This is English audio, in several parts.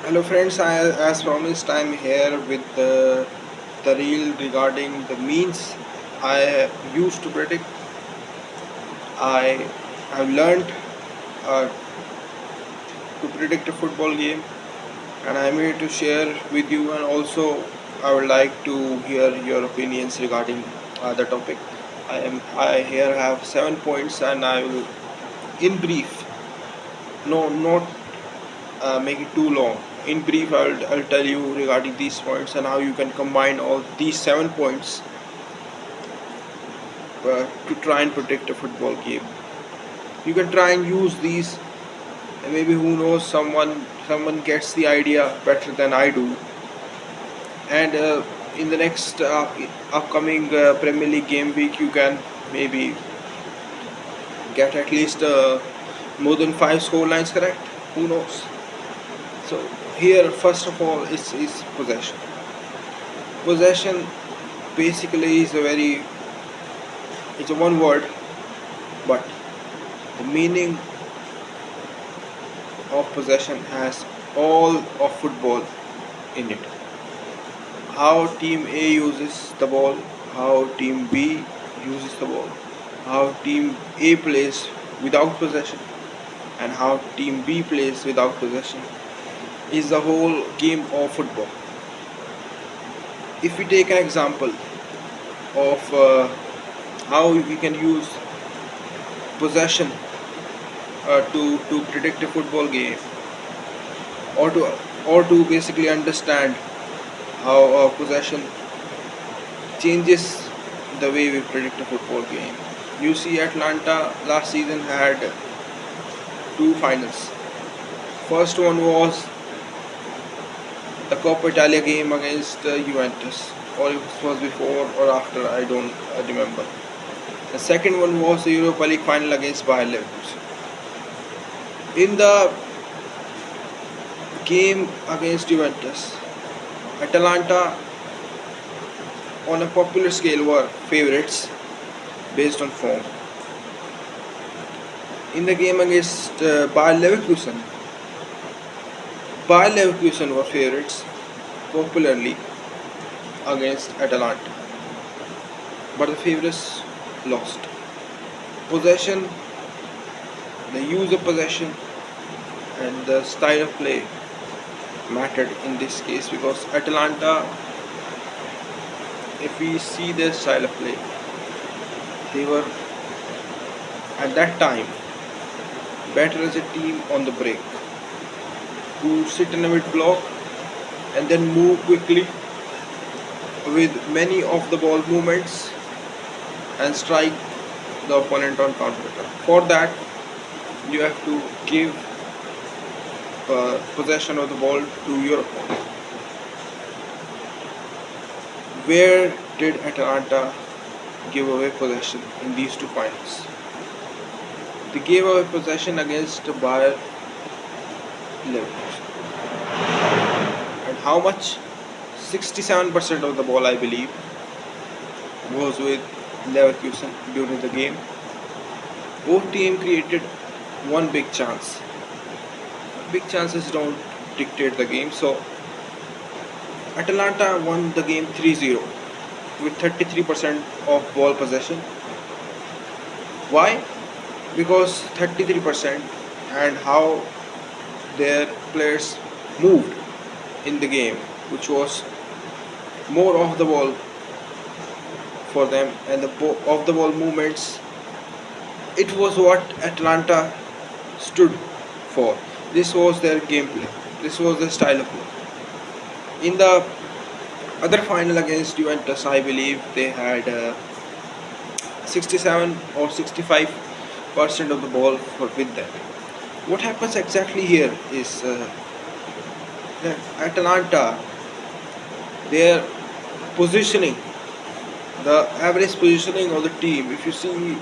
Hello friends, as promised, I'm here with the reel regarding the means I used to predict. I have learned uh, to predict a football game, and I'm here to share with you. And also, I would like to hear your opinions regarding the topic. I here have 7 points, and I will, in brief, no, not make it too long. In brief, I'll tell you regarding these points and how you can combine all these 7 points to try and predict a football game. You can try and use these, and maybe who knows, someone gets the idea better than I do. And in the next upcoming Premier League game week, you can maybe get at least more than 5 score lines correct. Who knows? So here, first of all, is possession. Possession basically is a very it's a one word, but the meaning of possession has all of football in it. How team A uses the ball, how team B uses the ball, how team A plays without possession, and how team B plays without possession is the whole game of football. If we take an example of how we can use possession to predict a football game, or to basically understand how possession changes the way we predict a football game. You see, Atlanta last season had two finals. First one was the Coppa Italia game against Juventus, or it was before or after, I don't remember. The second one was the Europa League final against Bayer Leverkusen. In the game against Juventus, Atalanta on a popular scale were favourites based on form. In the game against Bayer Leverkusen were favourites popularly against Atalanta, but the favourites lost. Possession, the use of possession, and the style of play mattered in this case because Atalanta, if we see their style of play, they were at that time better as a team on the break to sit in a mid block and then move quickly with many of the ball movements and strike the opponent on counter attack. For that, you have to give possession of the ball to your opponent. Where did Atalanta give away possession in these two finals? They gave away possession against Bayer Leverkusen. And how much? 67% of the ball, I believe, was with Leverkusen during the game. Both teams created one big chance. Big chances don't dictate the game, so Atalanta won the game 3-0 with 33% of ball possession. Why? Because 33% and how their players moved in the game, which was more of the ball for them, and the of the ball movements, it was what Atlanta stood for. This was their gameplay. This was their style of play. In the other final against Juventus, I believe they had 67 or 65% of the ball with them. What happens exactly here is that Atalanta, their positioning, the average positioning of the team, if you see,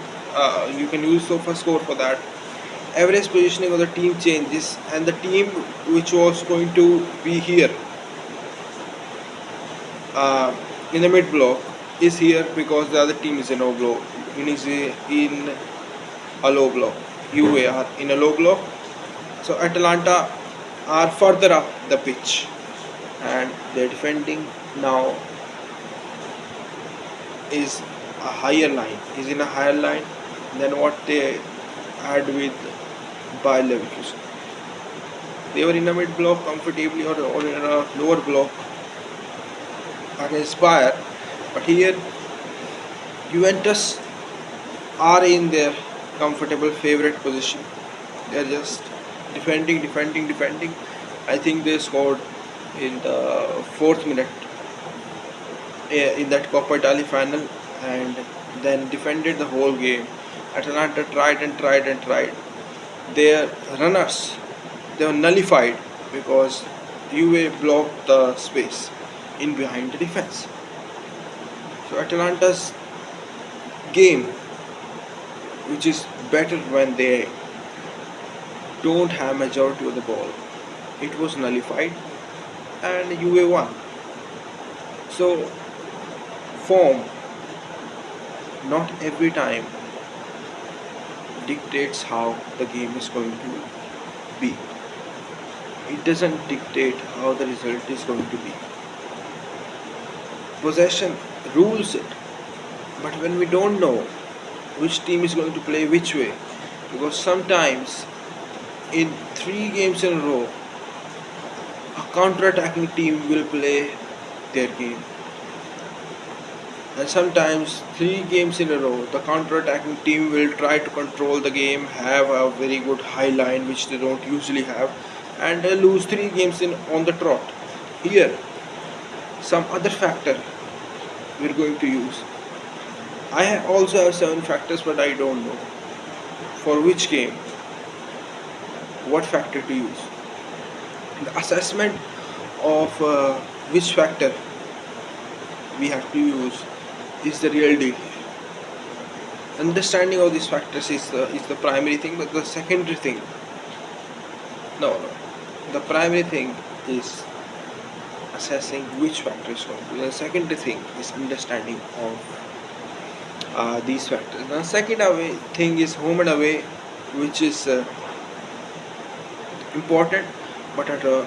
you can use SofaScore for that. Average positioning of the team changes, and the team which was going to be here uh, in the mid block is here because the other team is in low block. In a low block. You are in a low block. So Atalanta are further up the pitch, and their defending now is is in a higher line than what they had with Bayer Leverkusen. They were in a mid block comfortably, or in a lower block against Bayer, but here Juventus are in their comfortable favorite position. They are just defending, defending, defending. I think they scored in the fourth minute in that Coppa Italia final, and then defended the whole game. Atalanta tried and tried and tried. Their runners, they were nullified because Juve blocked the space in behind the defense. So Atalanta's game, which is better when they don't have majority of the ball, it was nullified and Juve won. So form not every time dictates how the game is going to be. It doesn't dictate how the result is going to be. Possession rules it, but when we don't know which team is going to play which way, because sometimes in 3 games in a row a counter-attacking team will play their game, and sometimes 3 games in a row the counter-attacking team will try to control the game, have a very good high line which they don't usually have, and lose 3 games in on the trot. Here some other factor we're going to use. Also have 7 factors, but I don't know for which game what factor to use. The assessment of which factor we have to use is the real deal. Understanding of these factors is the primary thing, but the secondary thing, no, the primary thing is assessing which factor is going to be. The secondary thing is understanding of these factors. The second away thing is home and away, which is important, but at a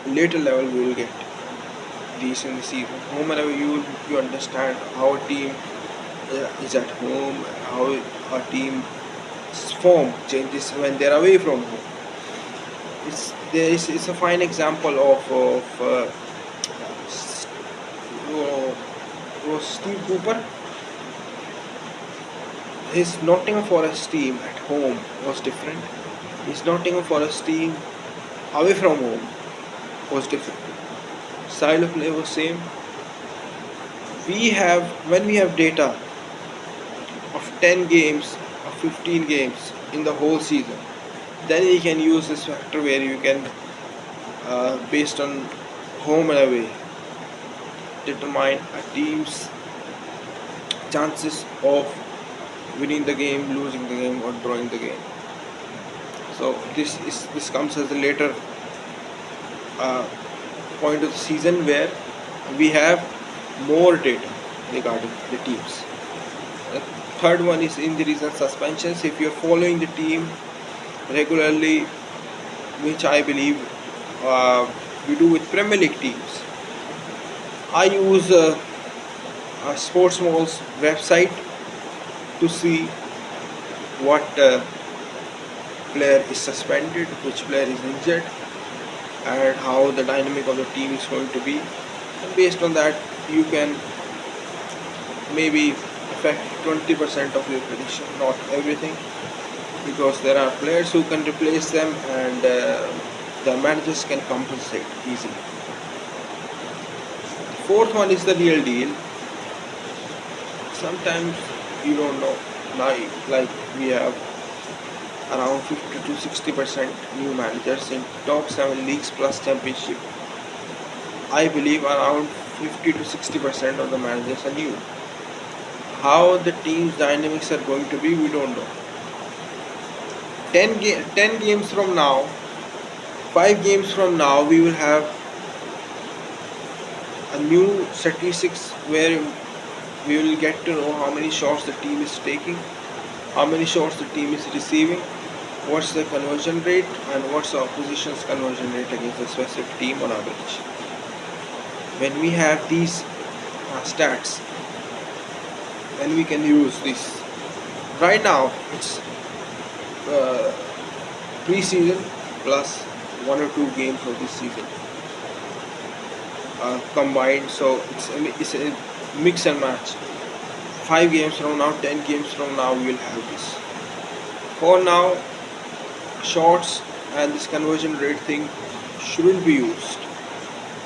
later level we will get these in the season. Home and away, you understand how a team is at home, how a team's form changes when they are away from home. It's a fine example of was Steve Cooper. His Nottingham Forest team at home was different. His Nottingham Forest team away from home was different. Style of play was same. When we have data of 10 games or 15 games in the whole season, then you can use this factor where you can based on home and away determine a team's chances of winning the game, losing the game, or drawing the game. So this comes as a later point of the season where we have more data regarding the teams. The third one is injuries and suspensions. If you're following the team regularly, which I believe we do with Premier League teams, I use a Sportsmall's website to see what player is suspended, which player is injured, and how the dynamic of the team is going to be. And based on that, you can maybe affect 20% of your prediction, not everything, because there are players who can replace them, and the managers can compensate easily. Fourth one is the real deal. Sometimes you don't know, like we have around 50 to 60% new managers in top 7 leagues plus championship. I believe around 50 to 60% of the managers are new. How the team's dynamics are going to be, we don't know. 10 games from now, 5 games from now, we will have a new statistics where we will get to know how many shots the team is taking, how many shots the team is receiving, what's the conversion rate and what's the opposition's conversion rate against a specific team on average. When we have these stats, then we can use this. Right now, it's uh, pre-season plus one or two games of this season combined, so it's a mix and match. 5 games from now, 10 games from now, we will have this. For now, shorts and this conversion rate thing shouldn't be used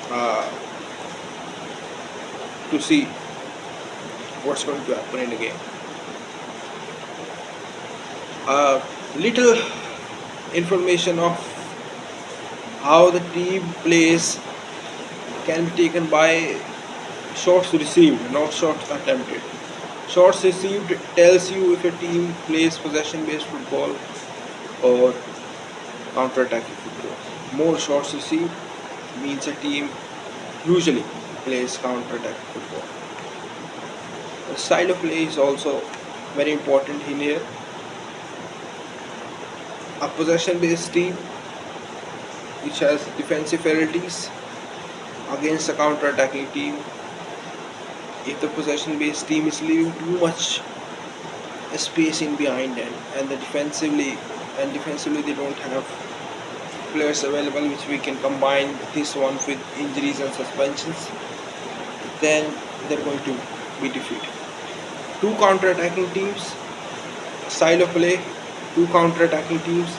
uh, to see what's going to happen in the game. Little information of how the team plays can be taken by shots received, not shots attempted. Shots received tells you if a team plays possession based football or counter attacking football. More shots received means a team usually plays counter attacking football. The style of play is also very important in here. A possession based team which has defensive frailties against a counter attacking team, if the possession based team is leaving too much space in behind them and defensively they don't have players available which we can combine this one with injuries and suspensions, then they're going to be defeated. Two counter attacking teams, style of play, two counter attacking teams.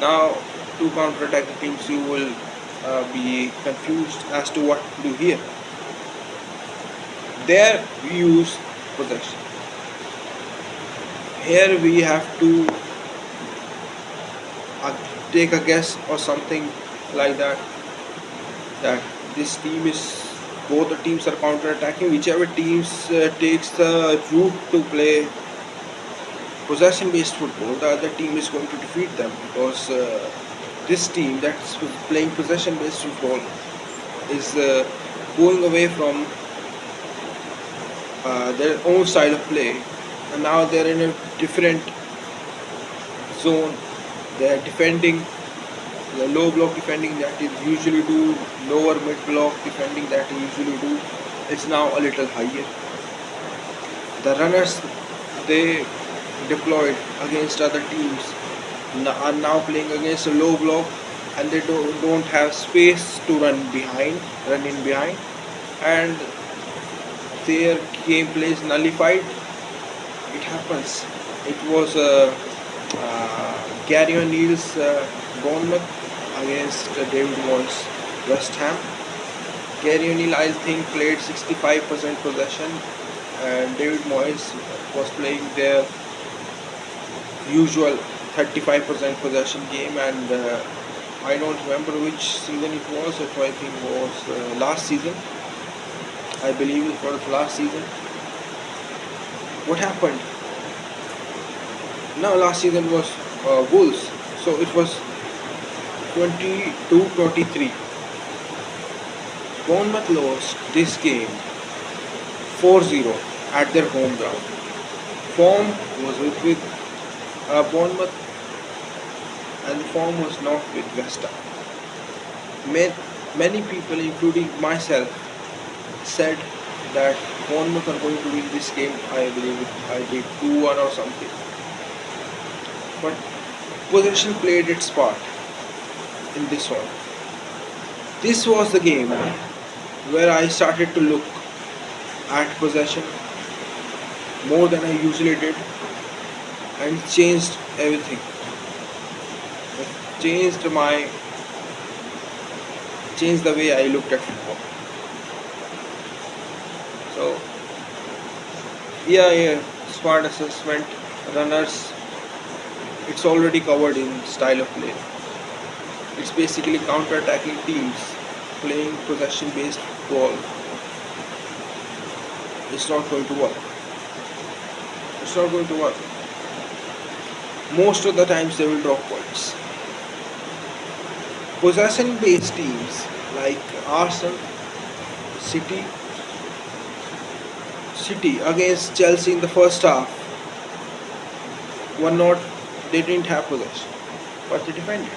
Now two counter attacking teams, you will be confused as to what to do here. There we use possession. Here we have to take a guess or something like that, that this team is, both the teams are counter attacking. Whichever teams takes the route to play possession based football, the other team is going to defeat them, because this team that's playing possession based football is going away from their own style of play, and now they're in a different zone. They're defending the low block defending that is usually do, lower mid block defending that they usually do, is now a little higher. The runners they deployed against other teams are now playing against a low block, and they don't have space to run in behind, and their gameplay is nullified. It happens. It was Gary O'Neill's Bournemouth against David Moyes' West Ham. Gary O'Neill, I think, played 65% possession, and David Moyes was playing their usual 35% possession game, and I don't remember which season it was. I think it was last season. I believe it was last season. What happened? No, last season was Wolves. So it was 22-23. Bournemouth lost this game 4-0 at their home ground. Form was with Bournemouth, and the form was not with West Ham. Many people, including myself, said that Bournemouth are going to win this game. I believe I did 2-1 or something. But possession played its part in this one. This was the game where I started to look at possession more than I usually did, and changed everything. It changed the way I looked at football. So yeah, smart assessment, runners, it's already covered in style of play. It's basically counter-attacking teams playing possession-based football. It's not going to work. It's not going to work. Most of the times they will drop points. Possession-based teams like Arsenal, City against Chelsea in the first half were not. They didn't have possession. but they defend it.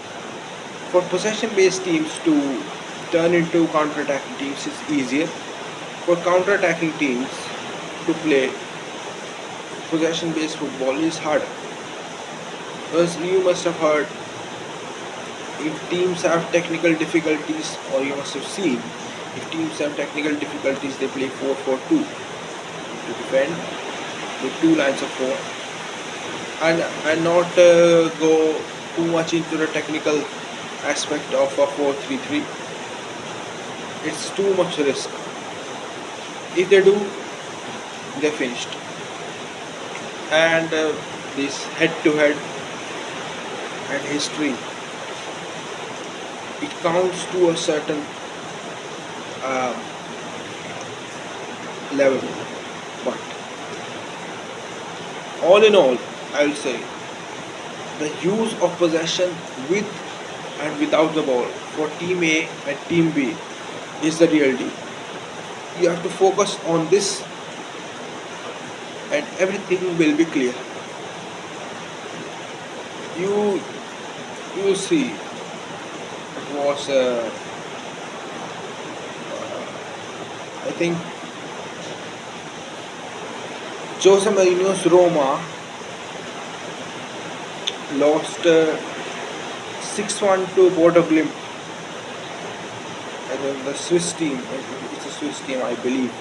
For possession-based teams to turn into counter-attacking teams is easier. For counter-attacking teams to play possession-based football is harder. As you must have heard, if teams have technical difficulties, or you must have seen, if teams have technical difficulties, they play 4-4-2 to defend with two lines of four, and not go too much into the technical aspect of a 4-3-3. It's too much risk. If they do, they're finished. And this head-to-head and history, it counts to a certain uh, level. But all in all, I will say the use of possession with and without the ball for team A and team B is the real deal. You have to focus on this and everything will be clear. You you see, it was I think Jose Mourinho's Roma lost 6-1 to Bodo Glimt. The Swiss team. It's a Swiss team, I believe.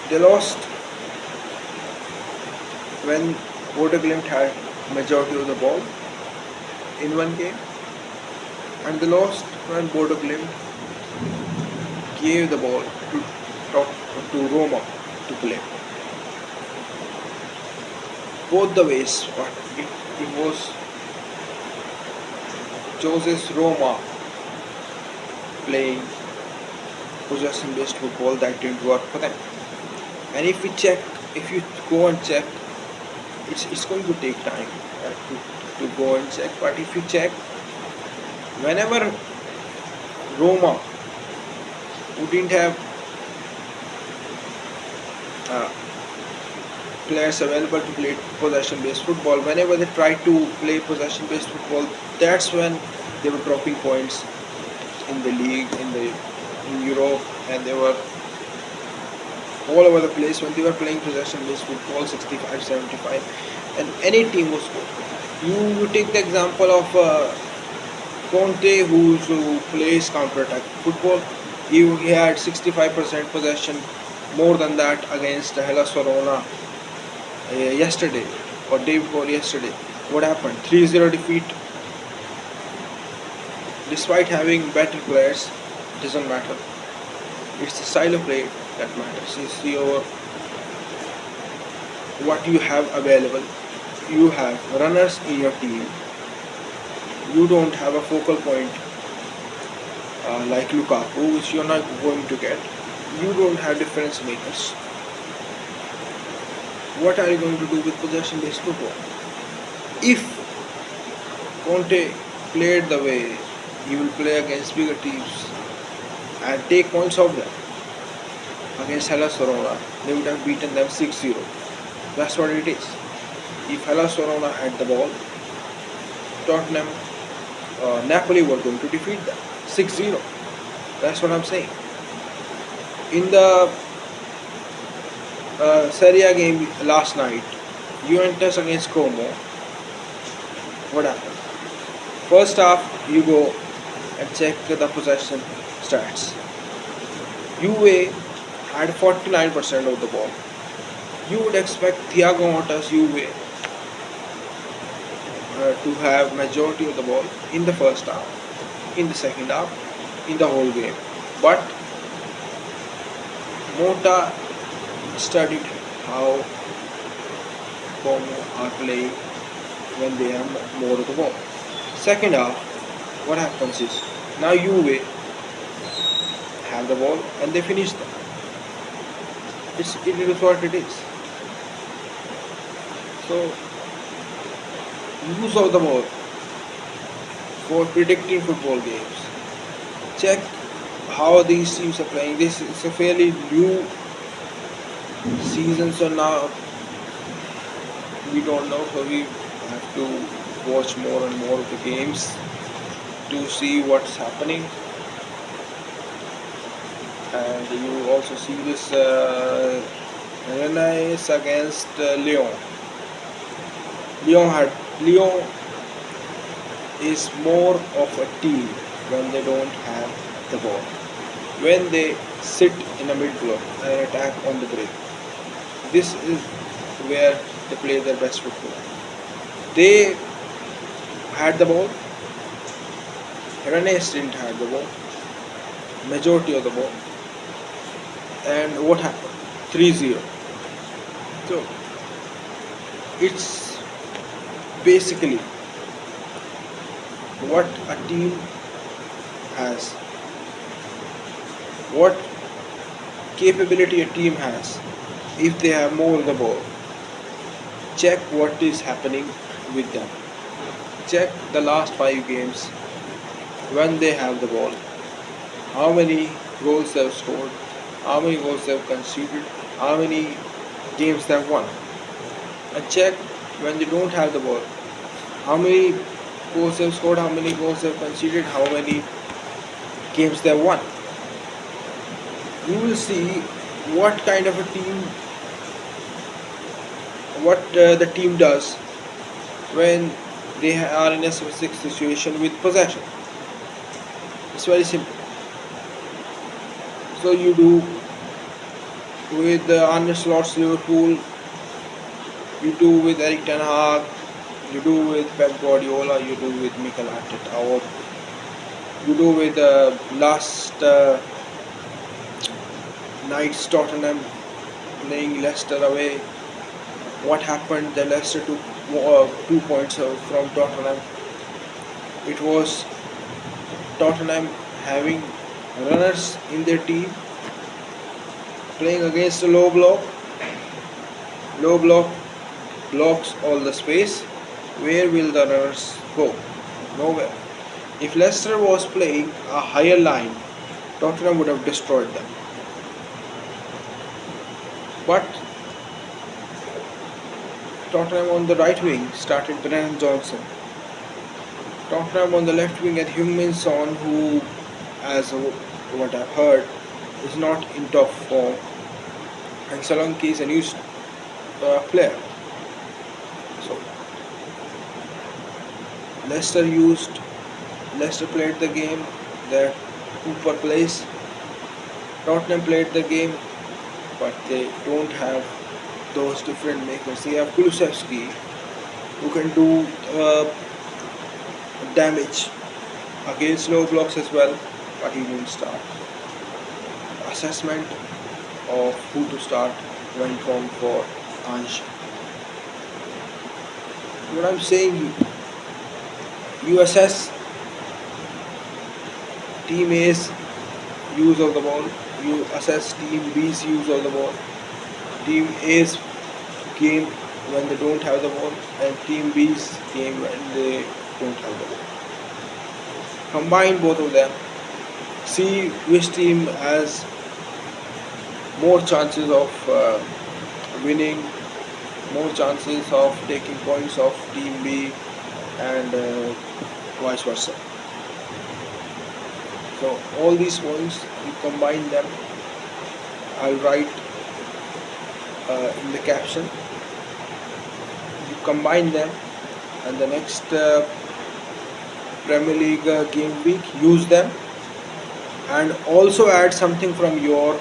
They lost when Bodo Glimt had majority of the ball in one game, and they lost when Bodo Glimt gave the ball to Roma to play. Both the ways, but it was Jose's Roma playing possession-based football that didn't work for them. And if you go and check, it's going to take time to go and check. But if you check, whenever Roma who didn't have uh, players available to play possession-based football, whenever they tried to play possession-based football, that's when they were dropping points in the league, in Europe, and they were all over the place when they were playing possession-based football, 65, 75, and any team was good. You take the example of Conte, who plays counter-attack football. He had 65% possession, more than that against Hellas Verona yesterday or day before yesterday. What happened? 3-0 defeat. Despite having better players, it doesn't matter. It's the style of play that matters. It's what you have available. You have runners in your team. You don't have a focal point like Lukaku, which you're not going to get. You don't have difference makers. What are you going to do with possession-based football? If Conte played the way he will play against bigger teams and take points off them, against Hellas Verona, they would have beaten them 6-0. That's what it is. If Hellas Verona had the ball, Tottenham, Napoli were going to defeat them 6-0. That's what I'm saying. In the Serie A game last night, Juventus against Como, what happened? First half, you go and check the possession stats. Juve had 49% of the ball. You would expect Thiago Motta's Juve to have majority of the ball in the first half, in the second half, in the whole game. But Motta studied how Como are playing when they have more of the ball. Second half, what happens is, now Juve have the ball and they finish them. It is what it is. So, use of the ball for predicting football games. Check how these teams are playing. This is a fairly new season, so now we don't know, so we have to watch more and more of the games to see what's happening. And you also see this Rennes against Lyon. Lyon had Lyon is more of a team when they don't have the ball. When they sit in a mid block and attack on the break, this is where they play their best football. They had the ball. Rennes didn't have the ball. Majority of the ball. And what happened? 3-0. So it's basically what a team has, what capability a team has. If they have more of the ball, check what is happening with them. Check the last 5 games when they have the ball, how many goals they have scored, how many goals they have conceded, how many games they have won. And check when they don't have the ball, how many goals they have scored, how many goals they have conceded, how many games they have won. You will see what kind of a team, what the team does when they are in a specific situation with possession. It's very simple. So you do with Arne Slot's Liverpool, you do with Eric Ten Hag, you do with Pep Guardiola, you do with Mikel Arteta, or you do with last night's Tottenham playing Leicester away. What happened? The Leicester took 2 points from Tottenham. It was Tottenham having runners in their team playing against a low block. Low block blocks all the space. Where will the runners go? Nowhere. If Leicester was playing a higher line, Tottenham would have destroyed them. But Tottenham on the right wing started Brennan Johnson. Tottenham on the left wing had Heung-min Son, who, as what I've heard, is not in top form. And Solanke is a new player. So Leicester played the game that Cooper plays. Tottenham played the game, but they don't have those different makers. They have Kulusevski, who can do damage against low blocks as well, but he didn't start. Assessment of who to start went wrong for Ange. What I'm saying, you assess team A's use of the ball, you assess team B's use of the ball, team A's game when they don't have the ball, and team B's game when they don't have the ball. Combine both of them, see which team has more chances of winning, more chances of taking points of team B, and vice versa. So all these points, you combine them. I'll write in the caption. You combine them, and the next Premier League game week, use them, and also add something from your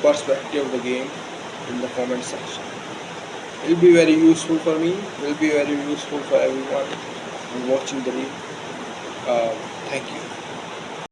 perspective of the game in the comment section. It will be very useful for me. It will be very useful for everyone watching the reel. Thank you.